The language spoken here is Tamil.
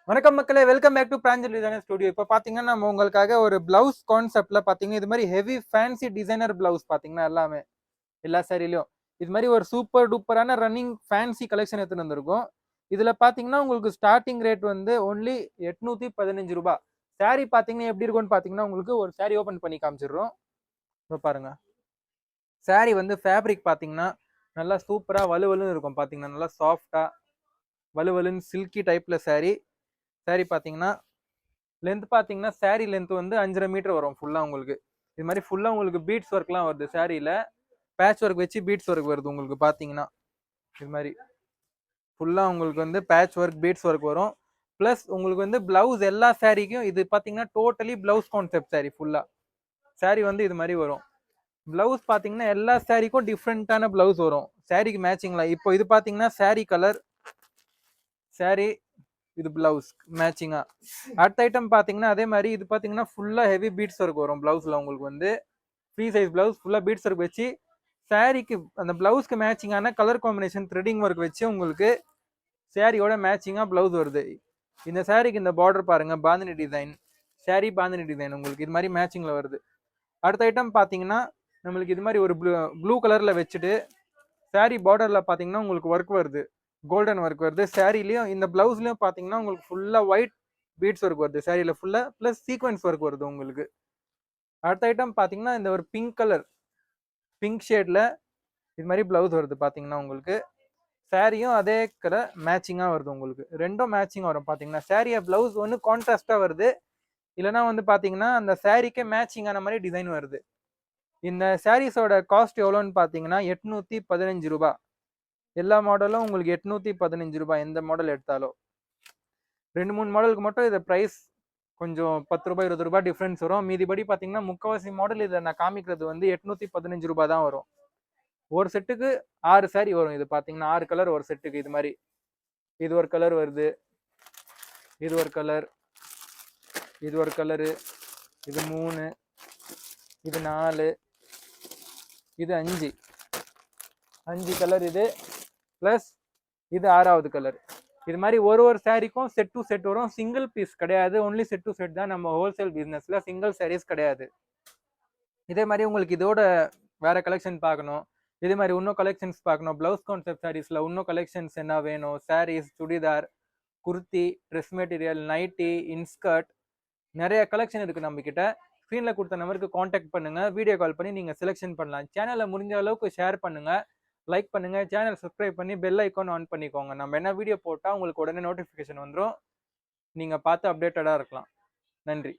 வணக்கம் மக்களே, welcome back to Pranjal designer studio. இப்போ பார்த்தீங்கன்னா நம்ம உங்களுக்காக ஒரு பிளவுஸ் கான்செப்ட்ல பார்த்தீங்கன்னா இது மாதிரி ஹெவி ஃபேன்சி டிசைனர் பிளவுஸ் பார்த்தீங்கன்னா எல்லாமே எல்லா சாரிலையும் இது மாதிரி ஒரு சூப்பர் டூப்பரான ரன்னிங் ஃபேன்சி கலெக்ஷன் எடுத்துட்டு வந்திருக்கும். இதுல பார்த்தீங்கன்னா உங்களுக்கு ஸ்டார்டிங் ரேட் வந்து ஒன்லி 815 ரூபாய். சாரி பார்த்தீங்கன்னா எப்படி இருக்கும்னு பார்த்தீங்கன்னா உங்களுக்கு ஒரு சாரி ஓப்பன் பண்ணி காமிச்சிடுறோம். இப்போ பாருங்க, சாரி வந்து ஃபேப்ரிக் பார்த்தீங்கன்னா நல்லா சூப்பரா வலுவலுன்னு இருக்கும். பார்த்தீங்கன்னா நல்லா சாஃப்டா வலுவலுன்னு சில்கி டைப்ல சாரி. சாரி பார்த்தீங்கன்னா லென்த் பார்த்தீங்கன்னா சாரி லென்த் வந்து 5.5 மீட்டர் வரும் ஃபுல்லா உங்களுக்கு. இது மாதிரி ஃபுல்லா உங்களுக்கு பீட்ஸ் ஒர்க்லாம் வருது. சாரியில பேட்ச் ஒர்க் வச்சு பீட்ஸ் ஒர்க் வருது உங்களுக்கு. பார்த்தீங்கன்னா இது மாதிரி ஃபுல்லா உங்களுக்கு வந்து பேட்ச் ஒர்க் பீட்ஸ் ஒர்க் வரும். பிளஸ் உங்களுக்கு வந்து பிளவுஸ் எல்லா சாரிக்கும் இது பார்த்தீங்கன்னா டோட்டலி பிளவுஸ் கான்செப்ட் சாரி. ஃபுல்லா சாரி வந்து இது மாதிரி வரும். பிளவுஸ் பார்த்தீங்கன்னா எல்லா சாரிக்கும் டிஃப்ரெண்டான பிளவுஸ் வரும் சாரிக்கு மேட்சிங்ல. இப்போ இது பார்த்தீங்கன்னா சாரி கலர், சாரி இது பிளவுஸ் மேட்சிங்கா. அடுத்த ஐட்டம் பாத்தீங்கன்னா அதே மாதிரி இது பாத்தீங்கன்னா ஃபுல்லா ஹெவி பீட்ஸ் ஒர்க் வரும் பிளவுஸ்ல. உங்களுக்கு வந்து ஃப்ரீ சைஸ் பிளவுஸ் ஃபுல்லா பீட்ஸ் ஒர்க் வச்சு சாரிக்கு அந்த பிளவுஸ்க்கு மேட்சிங்கான கலர் காம்பினேஷன் த்ரெடிங் ஒர்க் வச்சு உங்களுக்கு சாரியோட மேட்சிங்கா பிளவுஸ் வருது. இந்த சாரிக்கு இந்த பார்டர் பாருங்க, bandhani design sorry, bandhani design உங்களுக்கு இது மாதிரி மேட்சிங்ல வருது. அடுத்த ஐட்டம் பாத்தீங்கன்னா நம்மளுக்கு இது மாதிரி ஒரு ப்ளூ கலர்ல வச்சுட்டு சாரி பார்டர்ல பாத்தீங்கன்னா உங்களுக்கு ஒர்க் வருது, கோல்டன் ஒர்க் வருது. சாரிலையும் இந்த பிளவுஸ்லயும் பாத்தீங்கன்னா உங்களுக்கு ஃபுல்லா ஒயிட் பீட்ஸ் ஒர்க் வருது சாரியில ஃபுல்லா, பிளஸ் சீக்வன்ஸ் ஒர்க் வருது உங்களுக்கு. அடுத்த ஐட்டம் பாத்தீங்கன்னா இந்த ஒரு பிங்க் கலர், பிங்க் ஷேட்ல இது மாதிரி பிளவுஸ் வருது. பாத்தீங்கன்னா உங்களுக்கு சாரியும் அதே கலர் மேட்சிங்கா வருது. உங்களுக்கு ரெண்டும் மேட்சிங் வரும். பாத்தீங்கன்னா சாரிய பிளவுஸ் ஒன்று கான்ட்ராஸ்டா வருது, இல்லைன்னா வந்து பாத்தீங்கன்னா அந்த சாரிக்கே மேட்சிங் ஆன மாதிரி டிசைன் வருது. இந்த சாரீஸோட காஸ்ட் எவ்வளோன்னு பாத்தீங்கன்னா 815 ரூபாய். எல்லா மாடலும் உங்களுக்கு 815 ரூபாய். எந்த மாடல் எடுத்தாலும் 2-3 மாடலுக்கு மட்டும் இதை ப்ரைஸ் கொஞ்சம் 10 ரூபாய் 20 ரூபாய் டிஃப்ரென்ஸ் வரும். மீதிபடி பார்த்தீங்கன்னா முக்கால்வாசி மாடல் இதை நான் காமிக்கிறது வந்து 815 ரூபாய் தான் வரும். ஒரு செட்டுக்கு 6 சாரி வரும். இது பார்த்தீங்கன்னா 6 கலர் ஒரு செட்டுக்கு. இது மாதிரி இது ஒரு கலர் வருது, இது ஒரு கலர், இது ஒரு கலரு, இது 3, இது 4, இது 5 கலர். இது பிளஸ் இது 6வது கலர். இது மாதிரி ஒரு சாரிக்கும் செட் டு செட் வரும். சிங்கிள் பீஸ் கிடையாது, ஒன்லி செட் டு செட் தான். நம்ம ஹோல்சேல் பிசினஸ்ல சிங்கிள் சாரீஸ் கிடையாது. இதே மாதிரி உங்களுக்கு இதோட வேற கலெக்ஷன் பார்க்கணும், இதே மாதிரி இன்னும் கலெக்ஷன்ஸ் பார்க்கணும், பிளவுஸ் கான்செப்ட் சாரீஸ்ல இன்னும் கலெக்ஷன்ஸ் என்ன வேணும், saris, churidar, kurti, dress material, nighty, inskirt, நிறைய கலெக்ஷன் இருக்கு நம்ம கிட்ட. ஸ்க்ரீன்ல கொடுத்த நம்பருக்கு காண்டாக்ட் பண்ணுங்க, வீடியோ கால் பண்ணி நீங்க செலெக்ஷன் பண்ணலாம். சேனலை முடிஞ்ச அளவுக்கு ஷேர் பண்ணுங்க, லைக் பண்ணுங்க, சேனல் சப்ஸ்கிரைப் பண்ணி பெல் ஐக்கான் ஆன் பண்ணிக்கோங்க. நம்ம என்ன வீடியோ போட்டால் உங்களுக்கு உடனே நோட்டிஃபிகேஷன் வந்துடும், நீங்கள் பார்த்து அப்டேட்டடாக இருக்கலாம். நன்றி.